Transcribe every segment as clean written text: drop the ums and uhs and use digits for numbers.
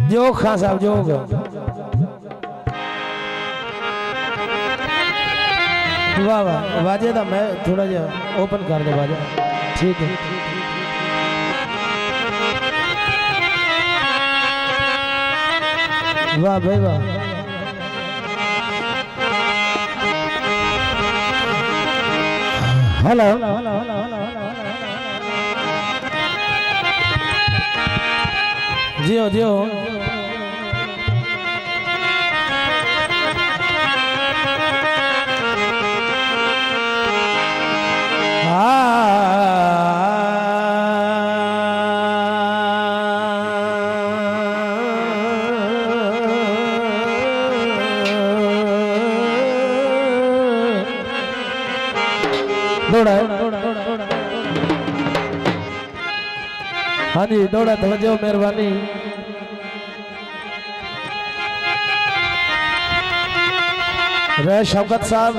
जो खान साहब जो वाह वाह बाजे था मैं थोड़ा जा ओपन कर दे बाजा ठीक है वाह भाई वाह हेलो जियो जियो दौड़ा हाँ जी दौड़ा तवज्जो मेहरबानी रे शौकत साहब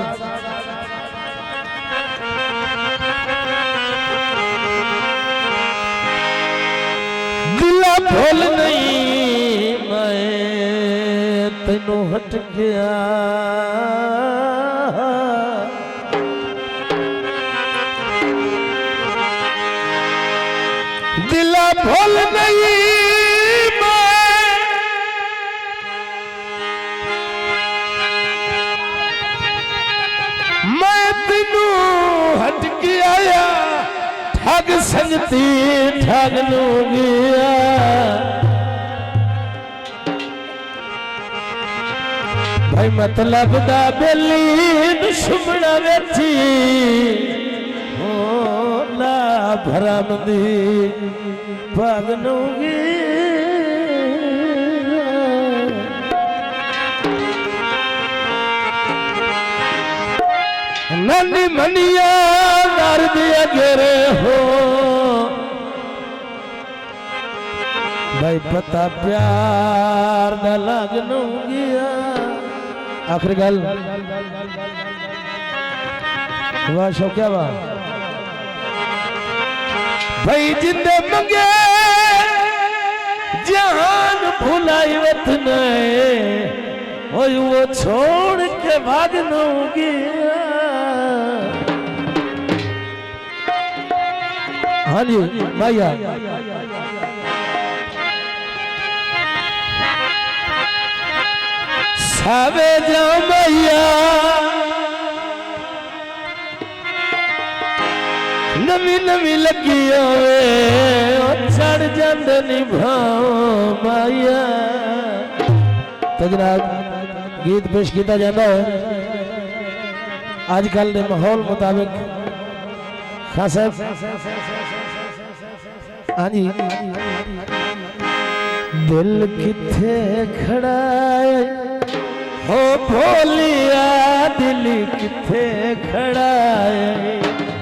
दिला भूल नहीं मैं तेनू हट गया दिला भूल नहीं मैं तेनू हट के आया ठग संगती ठग लूंगी भाई मतलब दा बेली दुश्मना वेची ला भरमदी पगनूंगी नन्ही मनिया कर दिया गिरे हो भाई पता प्यार न लगनूंगी आखिरी गल वाह शौकिया वाह भाई जिंदे मंगे जहान भुलाई वतन वो छोड़ के भागनूंगी हाँ जी भैया सावे जा भैया नवी नवी लगी चढ़ जंद निभाओ माया तो जनाब गीत पेश किया जाता है आजकल के माहौल मुताबिक खान साहब हाँ जी दिल किथे खड़ा है हो भोलिया दिल किथे खड़ा है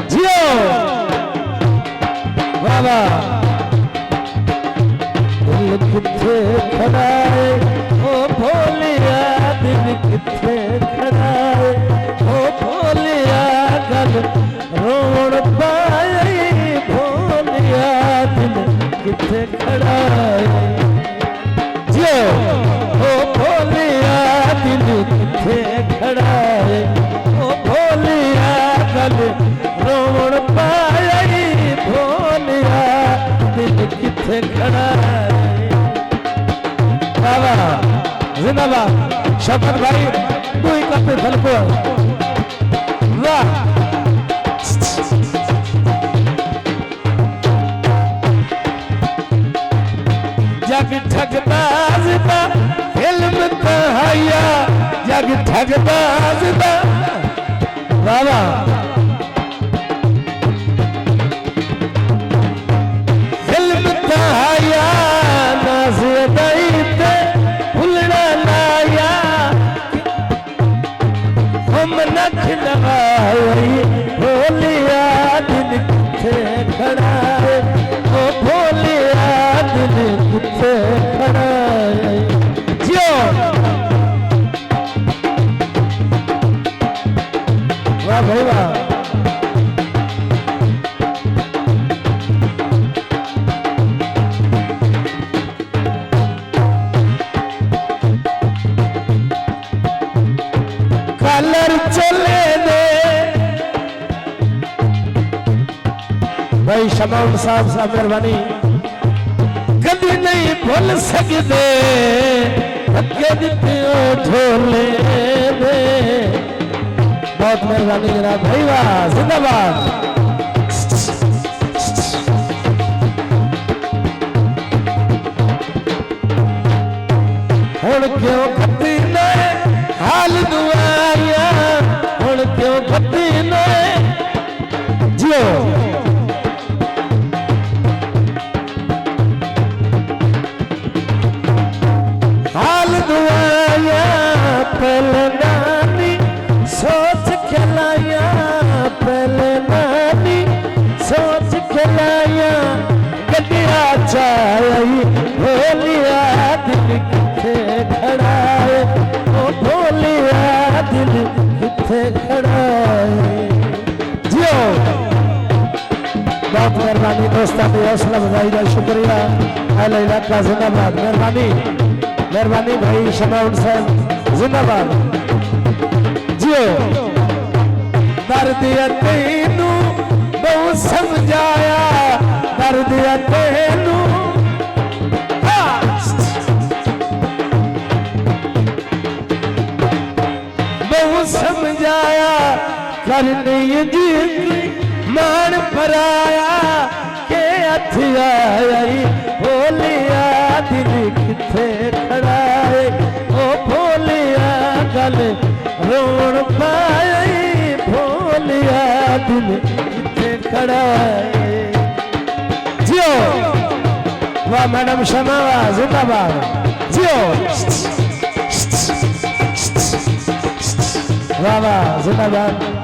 जियो बाबा दिल किथे खड़ा है ओ भोलिया दिल किथे खड़ा है ओ भोलिया गल रोण पाई भोलिया दिल किथे खड़ा है जियो ओ भोलिया दिल किथे खड़ा है ओ भोलिया गल रोण पाई भोलिया दिल किथे खड़ा है बाबा जिंदाबाद शफकत भाई तू ही करते फलको वाह जग ठगबाज दा फिल्म कहाया जग ठगबाज दा बाबा फिल्म कहाया नाज़ दैते भुलना लाया हम नख लगाई भोलिया दिल किथे खड़ा है ओ भोलिया दिल किथे खड़ा है जियो वाह भाई वाह कलर चले दे भाई शमाउन साहब साहब मेहरबानी कभी नहीं भूल सकते धक्के दिते झोले दे बहुत मेहरबानी जनाब भाई वाह जिंदाबाद हुण क्यों खत्ती ने हाल दुआया हुण क्यों खत्ती ने जियो हाल दुआया पहले नानी सोच खिलाया पहले नानी सोच खिलाया गड्डिया चाई भोलिया दिल खड़ा है ओ भोलिया दिल किथे खड़ा है जियो बहुत मेहरबानी दोस्तों की हौसला बधाई का शुक्रिया अहले इलाका जिंदाबाद मेहरबानी मेहरबानी भाई शमाउन साहब जिंदाबाद जियो दर्द तेनू बहुत समझाया दर्द तेनू समझाया करने जी मान पराया के हथिया भोलिया दिल किथे खड़ा है ओ भोलिया गल रोन पाई भोलिया दिल किथे खड़ा है जियो वाह मैडम शमावा जिंदाबाद जियो वाह वाह जिंदाबाद